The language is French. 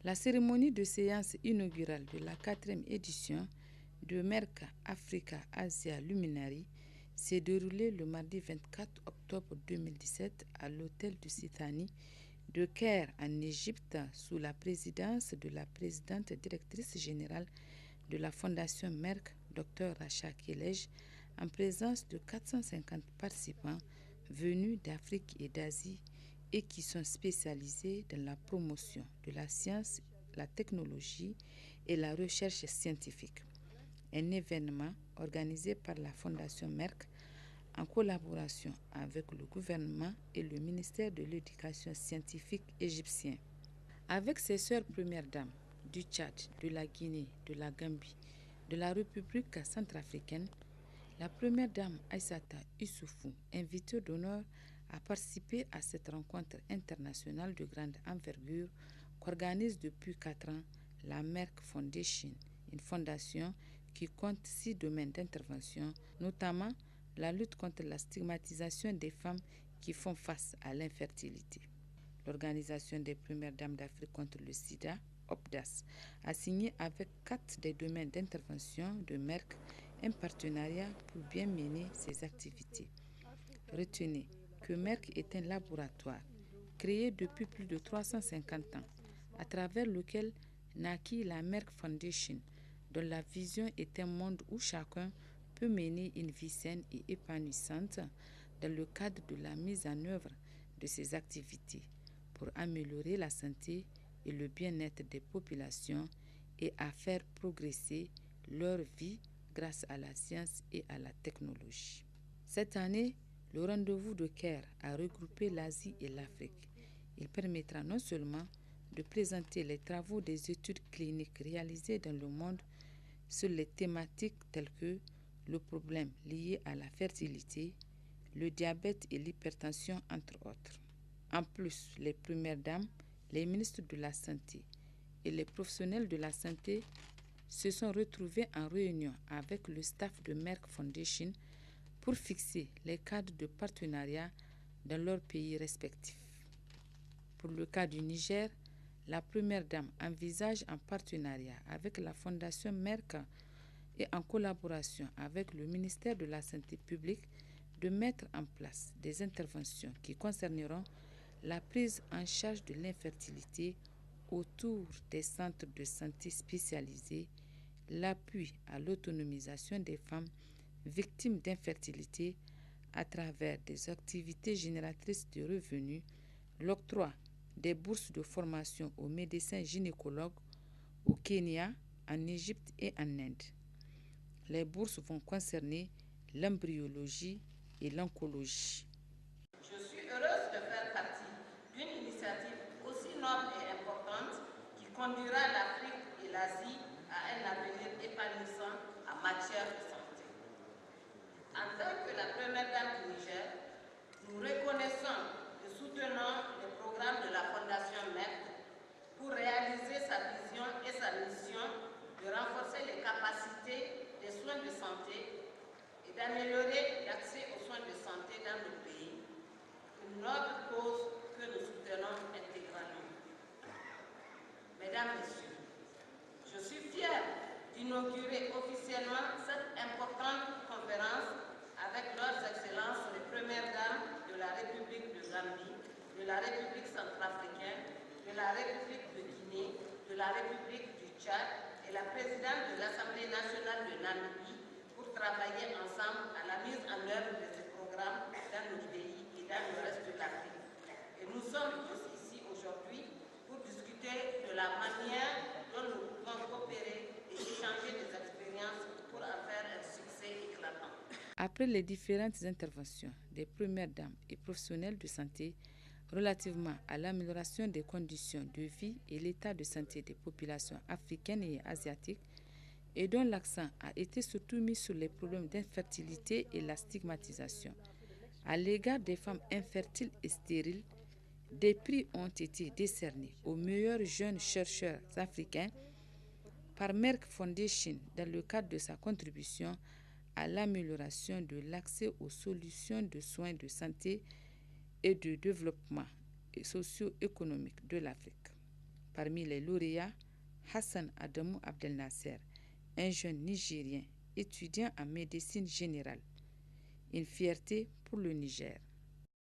La cérémonie de séance inaugurale de la 4e édition de Merck Africa Asia Luminary s'est déroulée le mardi 24 octobre 2017 à l'hôtel du Sitani de Caire en Égypte sous la présidence de la présidente directrice générale de la Fondation Merck, Dr Racha Kelej, en présence de 450 participants venus d'Afrique et d'Asie et qui sont spécialisés dans la promotion de la science, la technologie et la recherche scientifique. Un événement organisé par la Fondation Merck en collaboration avec le gouvernement et le ministère de l'Éducation scientifique égyptien. Avec ses sœurs premières dames du Tchad, de la Guinée, de la Gambie, de la République centrafricaine, la première dame Aïssata Issoufou, invitée d'honneur, a participé à cette rencontre internationale de grande envergure qu'organise depuis 4 ans la Merck Foundation, une fondation qui compte 6 domaines d'intervention, notamment la lutte contre la stigmatisation des femmes qui font face à l'infertilité. L'Organisation des premières dames d'Afrique contre le sida, OPDAS, a signé avec 4 des domaines d'intervention de Merck un partenariat pour bien mener ses activités. Retenez que Merck est un laboratoire créé depuis plus de 350 ans, à travers lequel naquit la Merck Foundation, dont la vision est un monde où chacun peut mener une vie saine et épanouissante dans le cadre de la mise en œuvre de ses activités pour améliorer la santé et le bien-être des populations et à faire progresser leur vie grâce à la science et à la technologie. Cette année, le rendez-vous de Caire a regroupé l'Asie et l'Afrique. Il permettra non seulement de présenter les travaux des études cliniques réalisées dans le monde sur les thématiques telles que le problème lié à la fertilité, le diabète et l'hypertension, entre autres. En plus, les premières dames, les ministres de la Santé et les professionnels de la santé se sont retrouvés en réunion avec le staff de Merck Foundation pour fixer les cadres de partenariat dans leurs pays respectifs. Pour le cas du Niger, la première dame envisage en partenariat avec la Fondation Merck et en collaboration avec le ministère de la Santé publique de mettre en place des interventions qui concerneront la prise en charge de l'infertilité autour des centres de santé spécialisés, l'appui à l'autonomisation des femmes victimes d'infertilité à travers des activités génératrices de revenus, l'octroi des bourses de formation aux médecins gynécologues au Kenya, en Égypte et en Inde. Les bourses vont concerner l'embryologie et l'oncologie. Je suis heureuse de faire partie d'une initiative aussi noble et importante qui conduira l'Afrique et l'Asie à un avenir épanouissant en matière de santé. En tant que la première dame du Niger, nous reconnaissons et soutenons les programmes de la Fondation Merck pour réaliser sa vision et sa mission de renforcer les capacités des soins de santé et d'améliorer l'accès aux soins de santé dans le pays, une noble cause que nous soutenons intégralement. Mesdames, Messieurs, je suis fière d'inaugurer officiellement cette importante conférence avec leurs excellences les premières dames de la République de Gambie, de la République centrafricaine, de la République de Guinée, de la République du Tchad et la présidente de l'Assemblée nationale de Namibie pour travailler ensemble à la mise en œuvre de ce programme dans nos pays et dans le reste de l'Afrique. Et nous sommes tous ici aujourd'hui pour discuter de la manière dont nous pouvons coopérer et échanger des expériences pour en faire un succès éclatant. Après les différentes interventions des premières dames et professionnels de santé relativement à l'amélioration des conditions de vie et l'état de santé des populations africaines et asiatiques, et dont l'accent a été surtout mis sur les problèmes d'infertilité et la stigmatisation. À l'égard des femmes infertiles et stériles, des prix ont été décernés aux meilleurs jeunes chercheurs africains par Merck Foundation dans le cadre de sa contribution à l'amélioration de l'accès aux solutions de soins de santé et de développement socio-économique de l'Afrique. Parmi les lauréats, Hassan Adamou Abdel Nasser, un jeune Nigérien étudiant en médecine générale. Une fierté pour le Niger.